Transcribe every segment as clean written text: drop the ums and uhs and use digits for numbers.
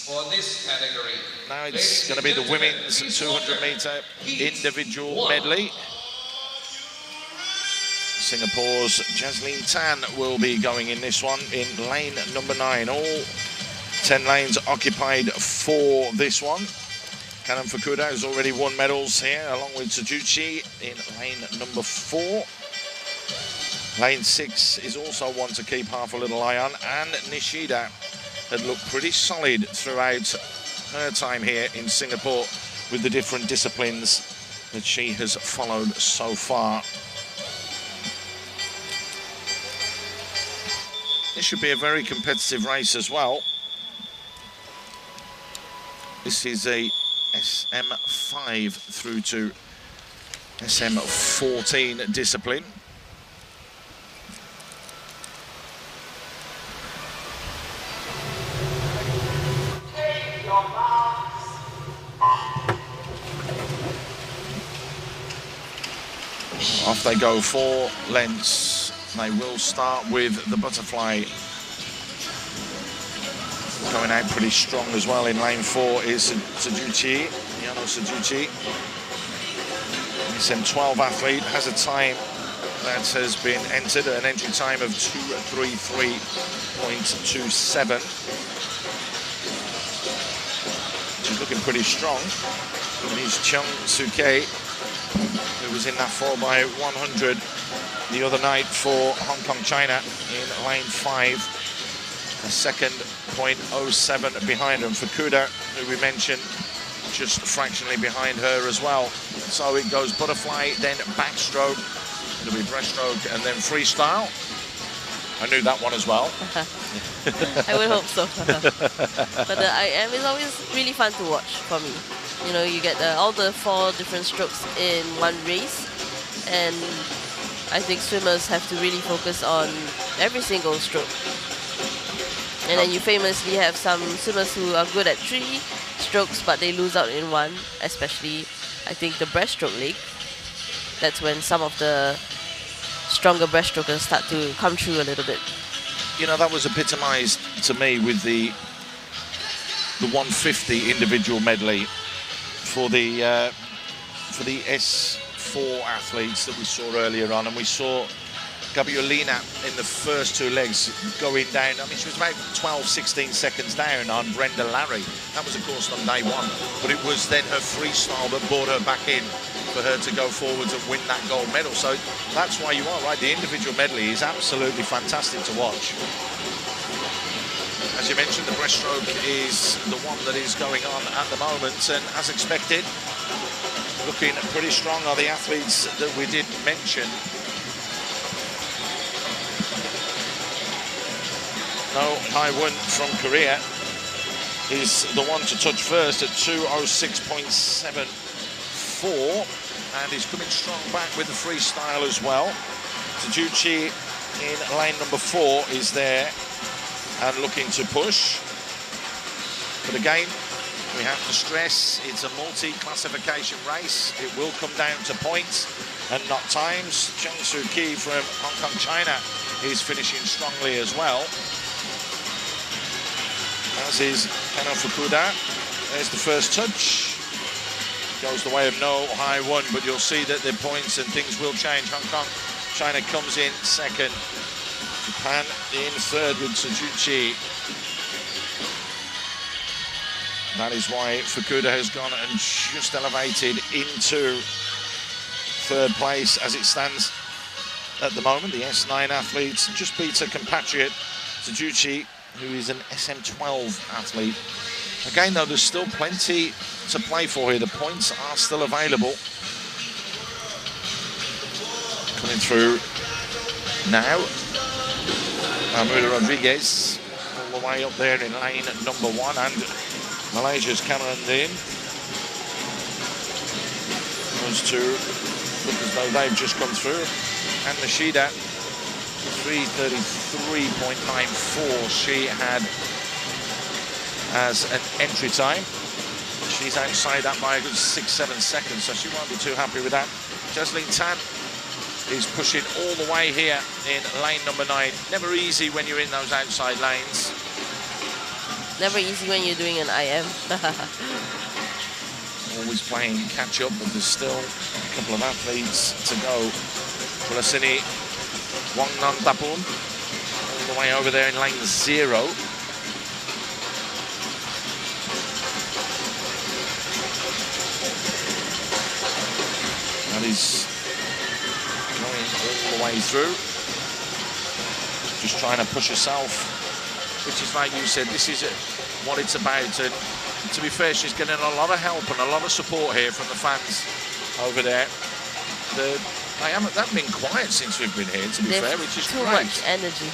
for this category. Now it's going to be the women's 200-meter individual medley. Singapore's Jazlene Tan will be going in this one in lane number 9. All 10 lanes occupied for this one. Kanan Fukuda has already won medals here, along with Tsujuchi in lane number 4. Lane 6 is also one to keep half a little eye on, and Nishida had looked pretty solid throughout her time here in Singapore with the different disciplines that she has followed so far. This should be a very competitive race as well. This is a SM5 through to SM14 discipline. Off they go, 4 lengths. They will start with the butterfly. Going out pretty strong as well in lane 4 is Tsujuchi, Yano Tsujuchi. SM12 athlete has a time that has been entered, an entry time of 2:33.27. She's looking pretty strong. And he's Chung Suke, who was in that 4x100 the other night for Hong Kong, China in lane 5. A second 0.07 behind him. Fukuda, who we mentioned, just fractionally behind her as well. So it goes butterfly, then backstroke. It'll be breaststroke and then freestyle. I knew that one as well. I would hope so. But the IM is always really fun to watch for me. You know, you get all the 4 different strokes in one race, and I think swimmers have to really focus on every single stroke. And then you famously have some swimmers who are good at 3 strokes, but they lose out in 1, especially, I think, the breaststroke leg. That's when some of the stronger breaststrokers start to come through a little bit. You know, that was epitomized to me with the 150 individual medley for the S4 athletes that we saw earlier on, and we saw Gabrielina in the first 2 legs going down. I mean, she was about 12-16 seconds down on Brenda Larry. That was, of course, on day 1, but it was then her freestyle that brought her back in for her to go forwards and win that gold medal. So that's why you are right. The individual medley is absolutely fantastic to watch. As you mentioned, the breaststroke is the one that is going on at the moment, and as expected, looking pretty strong are the athletes that we did mention. No, Haewon from Korea is the one to touch first at 2:06.74, and he's coming strong back with the freestyle as well. Tsujuchi in lane number 4 is there and looking to push. But again, we have to stress it's a multi-classification race. It will come down to points and not times. Chung Soo Ki from Hong Kong, China is finishing strongly as well, as is Kanan Fukuda. There's the first touch. Goes the way of no Haewon, but you'll see that the points and things will change. Hong Kong, China comes in second. Japan in third with Tsujuchi. That is why Fukuda has gone and just elevated into third place as it stands at the moment. The S9 athletes just beats her compatriot Tsujuchi, who is an SM12 athlete. Again, though, there's still plenty to play for here. The points are still available. Coming through now, Mahmuda Rodriguez all the way up there in lane number 1, and Malaysia's Cameron Dean. Those 2 look as though they've just come through. And Nishida, 3:33.94 she had as an entry time. She's outside that by a good 6-7 seconds, so she won't be too happy with that. Jazlene Tan is pushing all the way here in lane number 9. Never easy when you're in those outside lanes. Never easy when you're doing an IM. Always playing catch up, but there's still a couple of athletes to go. Pulasini, Wang Nantapun, all the way over there in lane 0. That is going all the way through. Just trying to push herself, which is like you said, this is what it's about. And to be fair, she's getting a lot of help and a lot of support here from the fans over there. They haven't been quiet since we've been here, to be fair, which is too great. much energy.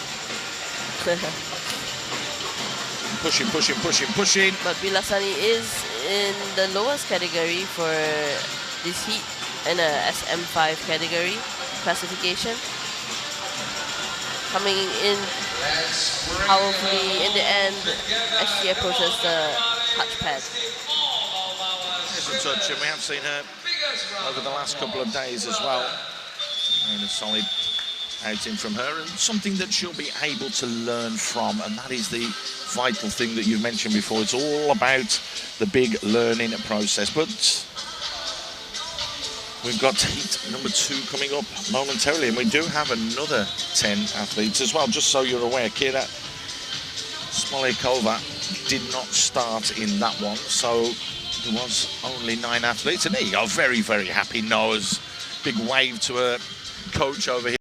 Pushing, pushing, pushing, pushing. But Bilasani is in the lowest category for this heat, in a SM5 category classification. Coming in powerfully in the end as she approaches the touchpad. There's a touch, and we have seen her over the last couple of days as well. And a solid outing from her, and something that she'll be able to learn from, and that is the vital thing that you've mentioned before. It's all about the big learning process. But we've got heat number 2 coming up momentarily, and we do have another 10 athletes as well. Just so you're aware, Kira Smolikova did not start in that one, so there was only 9 athletes. And there you go, very, very happy Noah's big wave to her coach over here.